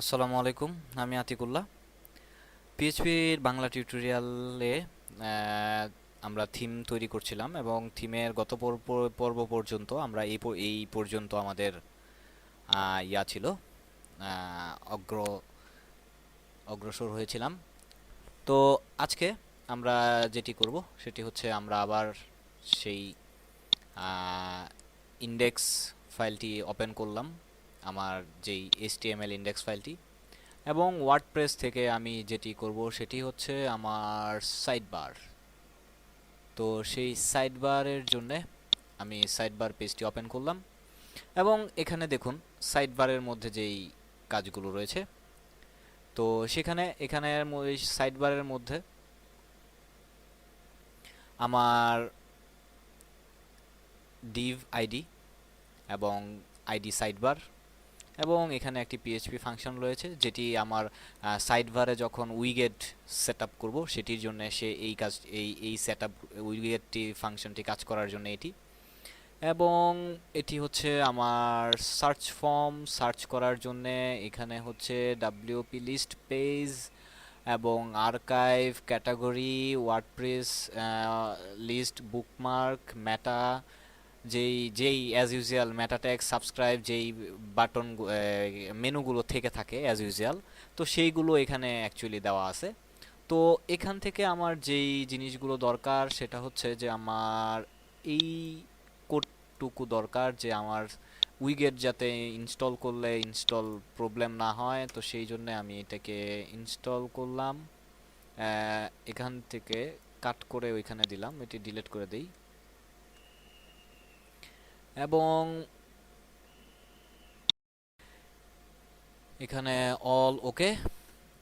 আসসালামু আলাইকুম। আমি আতিকুল্লাহ। পিএইচপির বাংলা টিউটোরিয়ালে আহ, আমরা থিম তৈরি করছিলাম এবং থিমের গত পর্ব পর্যন্ত আমরা এই পর্যন্ত আমাদের ইয়া ছিল, আহ, অগ্র অগ্রসর হয়েছিলাম। তো আজকে আমরা যেটি করব সেটি হচ্ছে আমরা আবার সেই ইন্ডেক্স ফাইলটি ওপেন করলাম, আমার যেই এইচটিএমএল ইন্ডেক্স ফাইলটি। এবং ওয়ার্ডপ্রেস থেকে আমি যেটি করব সেটি হচ্ছে আমার সাইড বার। তো সেই সাইড বারের জন্য আমি সাইড বার পেজটি ওপেন করলাম এবং এখানে দেখুন সাইড বারের মধ্যে যেই কাজগুলো রয়েছে, তো সেখানে এখানে সাইড বারের মধ্যে আমার ডিভ আইডি এবং আইডি সাইড বার এবং এখানে একটি পিএইচপি ফাংশন রয়েছে যেটি আমার সাইডবারে যখন উইগেট সেট আপ করবো সেটির জন্য সে এই কাজ এই সেট আপ উইগেটটি ফাংশনটি কাজ করার জন্য এটি। এবং এটি হচ্ছে আমার সার্চ ফর্ম সার্চ করার জন্য, এখানে হচ্ছে ডাব্লিউপি লিস্ট পেজ এবং archive category WordPress list bookmark meta, যেই যেই as usual meta tag subscribe যেই বাটন মেনুগুলো থেকে থাকে অ্যাজ ইউজুয়াল, তো সেইগুলো এখানে অ্যাকচুয়ালি দেওয়া আছে। তো এখান থেকে আমার যেই জিনিসগুলো দরকার সেটা হচ্ছে যে আমার এই কোডটুকু দরকার, যে আমার উইগেট যাতে ইনস্টল করলে ইনস্টল প্রবলেম না হয়, তো সেই জন্য আমি এটাকে ইনস্টল করলাম। এখান থেকে কাট করে ওইখানে দিলাম, এটি ডিলিট করে দিই এবং এখানে অল ওকে।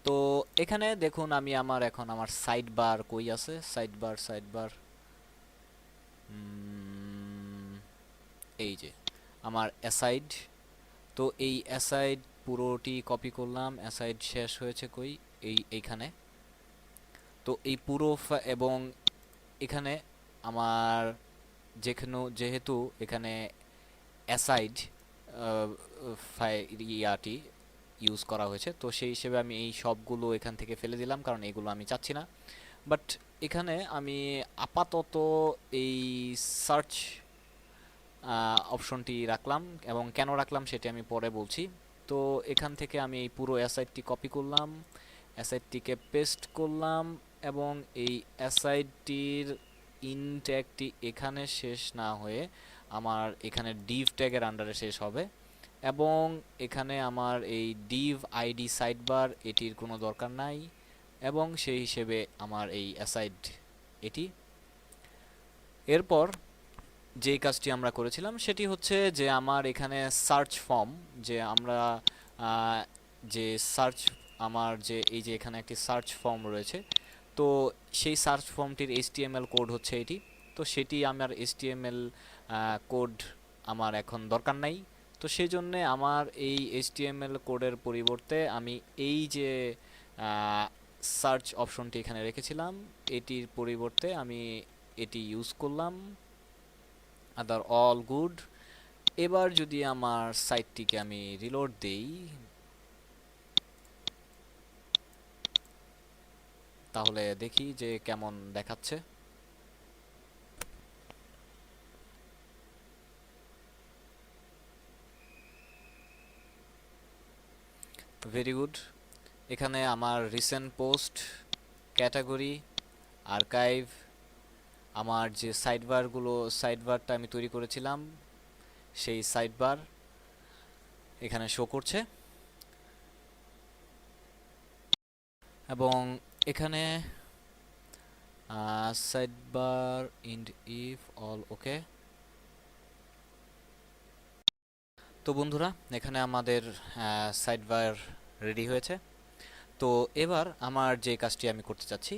তো এখানে দেখুন আমি এখন আমার সাইড বার কই আছে, সাইড বার এই যে আমার অ্যাসাইড। তো এই অ্যাসাইড পুরোটি কপি করলাম, অ্যাসাইড শেষ হয়েছে কই, এইখানে। তো এই পুরো এবং এখানে আমার যেহেতু এখানে অ্যাসাইড ইয়াটি ইউজ করা হয়েছে, তো সেই হিসেবে আমি এই সবগুলো এখান থেকে ফেলে দিলাম কারণ এগুলো আমি চাচ্ছি না। বাট এখানে আমি আপাতত এই সার্চ অপশনটি রাখলাম এবং কেন রাখলাম সেটি আমি পরে বলছি। তো এখান থেকে আমি এই পুরো অ্যাসাইডটি কপি করলাম, অ্যাসাইডটিকে পেস্ট করলাম এবং এই অ্যাসাইডটির ইন ট্যাগটি এখানে শেষ না হয়ে আমার এখানে ডিভ ট্যাগের আন্ডারে শেষ হবে। এবং এখানে আমার এই ডিভ আইডি সাইডবার এটির কোনো দরকার নাই এবং সেই হিসেবে আমার এই অ্যাসাইড এটি। এরপর যেই কাজটি আমরা করেছিলাম সেটি হচ্ছে যে আমার এখানে সার্চ ফর্ম, যে আমরা আহ, যে সার্চ আমার যে এই যে এখানে একটি সার্চ ফর্ম রয়েছে, তো সেই সার্চ ফর্মটির এইচটিএমএল কোড হচ্ছে এটি। তো সেটি আমার এইচটিএমএল কোড আমার এখন দরকার নাই। তো সেই জন্যে আমার এই এইচটিএমএল কোডের পরিবর্তে আমি এই যে সার্চ অপশনটি এখানে রেখেছিলাম এটির পরিবর্তে আমি এটি ইউজ করলাম। আদার অল গুড। এবার যদি আমার সাইটটিকে আমি রিলোড দেই তাহলে দেখি যে কেমন দেখাচ্ছে। Very good. এখানে আমার রিসেন্ট পোস্ট, ক্যাটাগরি, আর্কাইভ, আমার যে সাইডবারটা আমি তৈরি করেছিলাম সেই সাইডবার এখানে শো করছে। এবং এখানে সাইডবার ইন্ড ইফ অল ওকে। তো বন্ধুরা এখানে আমাদের সাইডবার রেডি হয়েছে। তো এবার আমার যে কাজটি আমি করতে চাচ্ছি,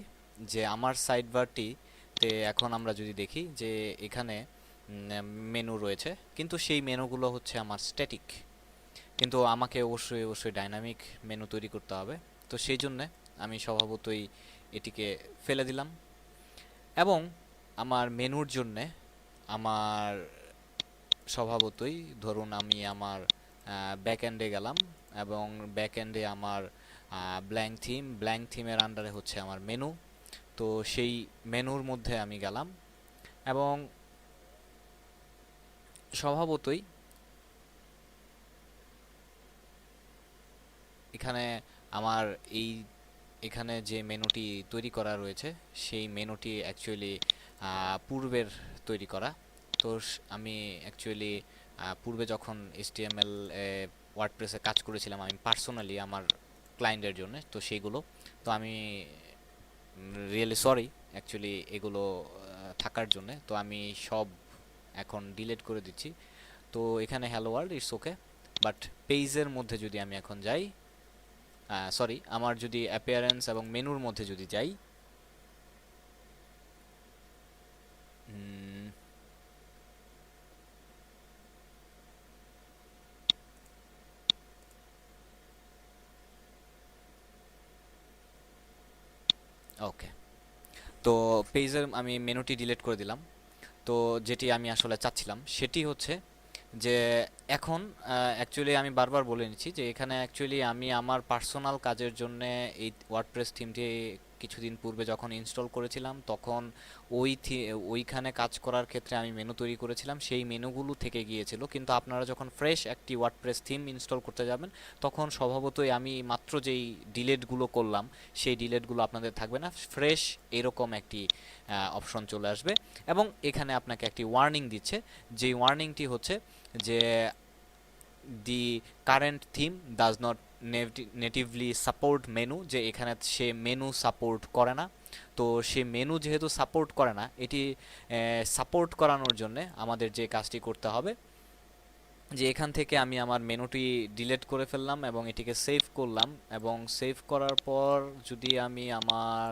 যে আমার সাইডবারটিতে এখন আমরা যদি দেখি যে এখানে মেনু রয়েছে, কিন্তু সেই মেনুগুলো হচ্ছে আমার স্ট্যাটিক, কিন্তু আমাকে অবশ্যই অবশ্যই ডাইনামিক মেনু তৈরি করতে হবে। তো সেই জন্যে আমি স্বভাবতই এটিকে ফেলে দিলাম এবং আমার মেনুর জন্যে আমার স্বভাবতই ধরুন আমি আমার ব্যাক এন্ডে গেলাম এবং ব্যাক এন্ডে আমার ব্ল্যাঙ্ক থিমের আন্ডারে হচ্ছে আমার মেনু। তো সেই মেনুর মধ্যে আমি গেলাম এবং স্বভাবতই এখানে আমার এই এখানে যে মেনুটি তৈরি করা রয়েছে সেই মেনুটি অ্যাকচুয়ালি পূর্বের তৈরি করা। তো আমি অ্যাকচুয়ালি পূর্বে যখন HTML ওয়ার্ডপ্রেসে কাজ করেছিলাম আমি পার্সোনালি আমার ক্লায়েন্টের জন্য, তো সেইগুলো তো আমি রিয়েলি সরি অ্যাকচুয়ালি এগুলো থাকার জন্য। তো আমি সব এখন ডিলিট করে দিচ্ছি। তো এখানে hello world it's okay, but পেজের মধ্যে যদি আমি এখন যাই, সরি আমার যদি অ্যাপিয়ারেন্স এবং মেনুর মধ্যে যদি যাই, ওকে, তো পেজের আমি মেনুটি ডিলিট করে দিলাম। তো যেটি আমি আসলে চাচ্ছিলাম সেটি হচ্ছে যে এখন অ্যাকচুয়ালি আমি বারবার বলে নিচ্ছি যে এখানে অ্যাকচুয়ালি আমি আমার পার্সোনাল কাজের জন্য এই ওয়ার্ডপ্রেস থিমটি কিছুদিন পূর্বে যখন ইনস্টল করেছিলাম তখন ওইখানে কাজ করার ক্ষেত্রে আমি মেনু তৈরি করেছিলাম, সেই মেনুগুলো থেকে গিয়েছিল। কিন্তু আপনারা যখন ফ্রেশ একটি ওয়ার্ডপ্রেস থিম ইনস্টল করতে যাবেন তখন স্বভাবতই আমি মাত্র যেই ডিলেটগুলো করলাম সেই ডিলেটগুলো আপনাদের থাকবে না, ফ্রেশ এরকম একটি অপশন চলে আসবে। এবং এখানে আপনাকে একটি ওয়ার্নিং দিচ্ছে, যেই ওয়ার্নিংটি হচ্ছে যে the current theme does not natively support menu, যে এখানে সে মেনু সাপোর্ট করে না। তো সে মেনু যেহেতু সাপোর্ট করে না, এটি সাপোর্ট করানোর জন্য আমাদের যে কাজটি করতে হবে যে এখান থেকে আমি আমার মেনুটি ডিলিট করে ফেললাম এবং এটিকে সেভ করলাম। এবং সেভ করার পর যদি আমি আমার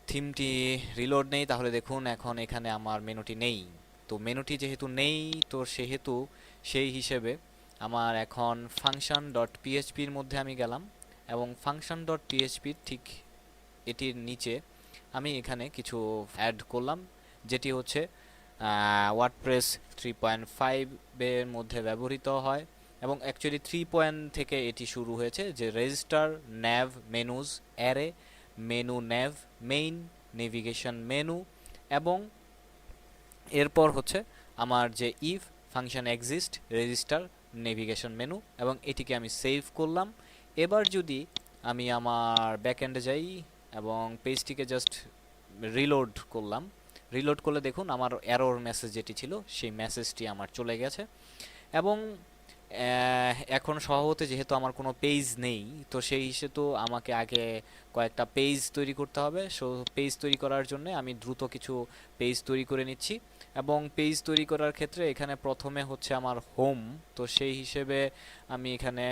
থিমটি রিলোড নেই তাহলে দেখুন এখন এখানে আমার মেনুটি নেই। তো মেনুটি যেহেতু নেই তো সেহেতু সেই হিসেবে আমার এখন ফাংশন ডট পিএইচপির মধ্যে আমি গেলাম এবং ফাংশন ডট পিএইচপির ঠিক এটির নিচে আমি এখানে কিছু অ্যাড করলাম, যেটি হচ্ছে ওয়ার্ডপ্রেস 3.5 এর মধ্যে ব্যবহৃত হয় এবং অ্যাকচুয়ালি 3 থেকে এটি শুরু হয়েছে, যে register nav menus array menu nav main navigation menu এবং এরপর হচ্ছে আমার যে if function exist register navigation menu এবং এটিকে আমি সেভ করলাম। এবার যদি আমি আমার ব্যাকএন্ডে যাই এবং পেজটিকে জাস্ট রিলোড করলাম, রিলোড করলে দেখুন আমার এরর মেসেজ যেটি ছিল সেই মেসেজটি আমার চলে গেছে। এবং এখন স্বভাবতই যেহেতু আমার কোনো পেজ নেই তো সেই হিসেবে আমাকে আগে কয়েকটা পেজ তৈরি করতে হবে। সো পেজ তৈরি করার জন্য আমি দ্রুত কিছু পেজ তৈরি করে নিচ্ছি এবং পেজ তৈরি করার ক্ষেত্রে এখানে প্রথমে হচ্ছে আমার হোম। তো সেই হিসেবে আমি এখানে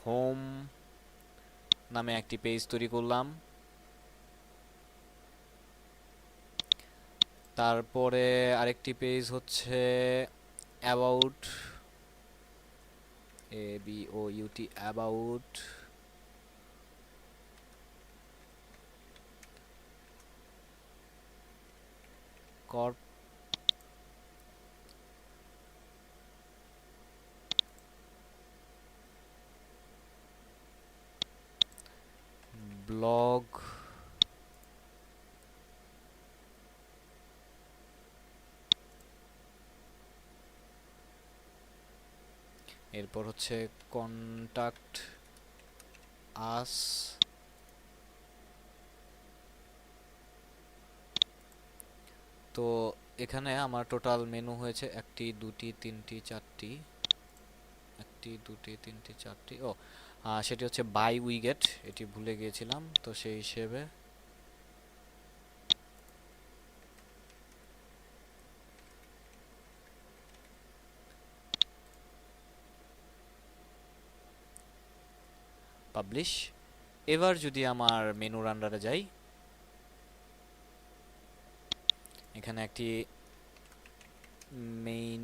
হোম নামে একটি পেজ তৈরি করলাম। তারপরে আরেকটি পেজ হচ্ছে about ABOUT about corp blog এরপর হচ্ছে কন্টাক্ট আস। তো এখানে আমার টোটাল মেনু হয়েছে 1 2 3 4টি, 1 2 3 4টি। ও সেটি হচ্ছে বাই উইগেট, এটি ভুলে গিয়েছিলাম। তো সেই হিসেবে পাবলিশ। এবার যদি আমার মেনুর আন্ডারে যাই, এখানে একটি মেইন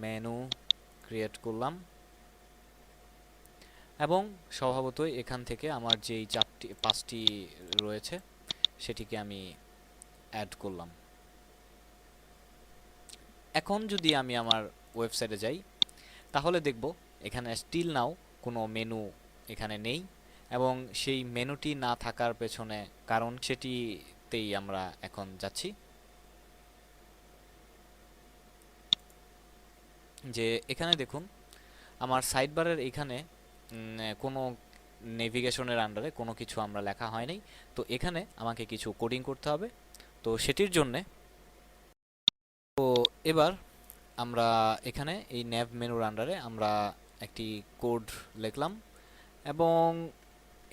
মেনু ক্রিয়েট করলাম এবং স্বভাবতই এখান থেকে আমার যেই 5টি রয়েছে সেটিকে আমি অ্যাড করলাম। এখন যদি আমি আমার ওয়েবসাইটে যাই তাহলে দেখব এখানে স্টিল নাও কোনো মেনু এখানে নেই, এবং সেই মেনুটি না থাকার পেছনে কারণ সেটিতেই আমরা এখন যাচ্ছি। যে এখানে দেখুন আমার সাইড বারের এখানে কোনো নেভিগেশনের আন্ডারে কোনো কিছু আমরা লেখা হয়নি। তো এখানে আমাকে কিছু কোডিং করতে হবে। তো সেটির জন্যে তো এবার আমরা এখানে এই ন্যাভ মেনুর আন্ডারে আমরা একটি কোড লিখলাম, এবং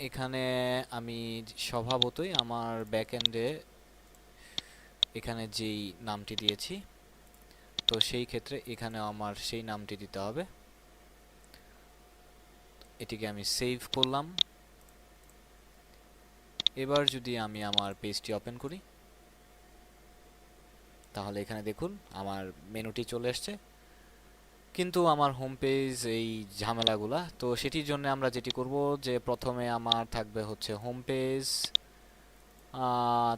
এখানে আমি স্বভাবতই আমার ব্যাকএন্ডে এখানে যেই নামটি দিয়েছি, তো সেই ক্ষেত্রে এখানে আমার সেই নামটি দিতে হবে। এটিকে আমি সেভ করলাম। এবার যদি আমি আমার পেজটি ওপেন করি, তাহলে এখানে দেখুন আমার মেনুটি চলে এসছে, কিন্তু আমার হোম পেজ এই ঝামেলাগুলা। তো সেটির জন্য আমরা যেটি করব যে প্রথমে আমার থাকবে হচ্ছে হোম পেজ,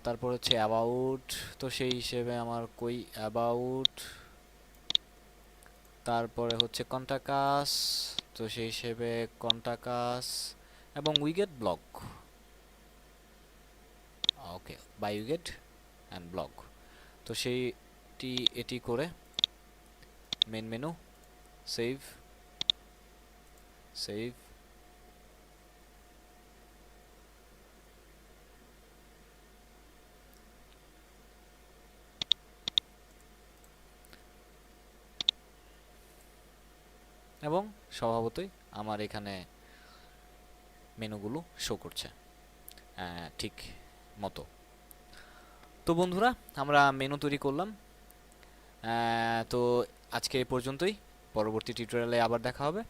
তারপর হচ্ছে অ্যাবাউট। তো সেই হিসেবে আমার কই অ্যাবাউট, তারপরে হচ্ছে কন্টাকাস, তো সেই হিসেবে কন্টাকাস, এবং widget blog. Okay, by widget and blog. তো সেইটি এটি করে মেন মেনু, সেভ, সেভ, এবং স্বভাবতই আমার এখানে মেনুগুলো শো করছে ঠিক মতো। তো বন্ধুরা, আমরা মেনু তৈরি করলাম। তো আজকে এই পর্যন্তই, পরবর্তী টিউটোরিয়ালে আবার দেখা হবে।